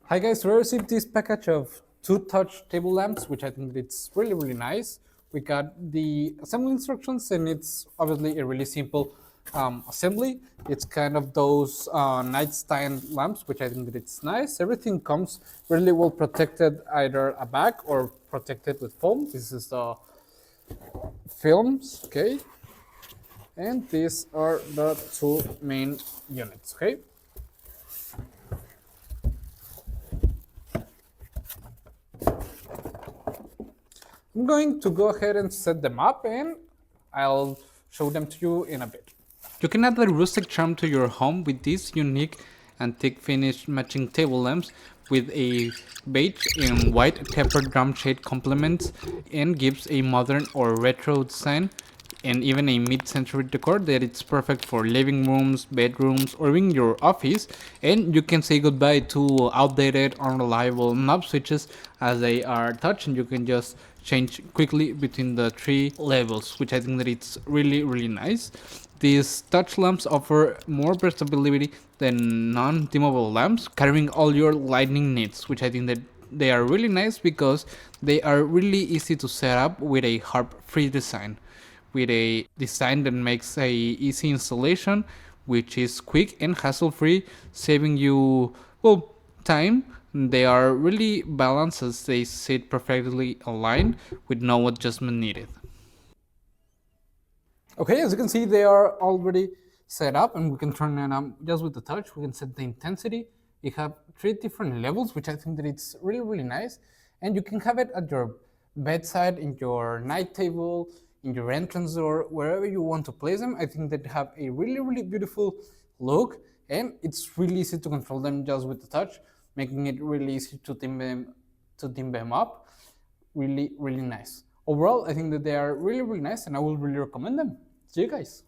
Hi guys, we received this package of two touch table lamps, which I think it's really nice. We got the assembly instructions, and it's obviously a really simple assembly. It's kind of those nightstand lamps, which I think that it's nice. Everything comes really well protected, either a bag or protected with foam. This is the films, okay? And these are the two main units, okay? I'm going to go ahead and set them up, and I'll show them to you in a bit. You can add a rustic charm to your home with these unique antique finish matching table lamps with a beige and white tempered drum shade complements and gives a modern or retro design and even a mid-century decor that it's perfect for living rooms, bedrooms, or even your office. And you can say goodbye to outdated, unreliable knob switches as they are touch, and you can just change quickly between the three levels, which I think that it's really nice. These touch lamps offer more versatility than non-dimmable lamps, covering all your lighting needs, which I think that they are really nice because they are really easy to set up with a harp-free design, with a design that makes a easy installation, which is quick and hassle-free, saving you time. They are really balanced as they sit perfectly aligned with no adjustment needed. Okay, as you can see, they are already set up, and we can turn them on just with the touch. We can set the intensity. You have three different levels, which I think that it's really nice. And you can have it at your bedside, in your night table, in your entrance door, wherever you want to place them. I think they have a really beautiful look, and it's really easy to control them just with the touch, making it really easy to dim them up. Really nice. Overall, I think that they are really nice, and I will really recommend them. See you guys.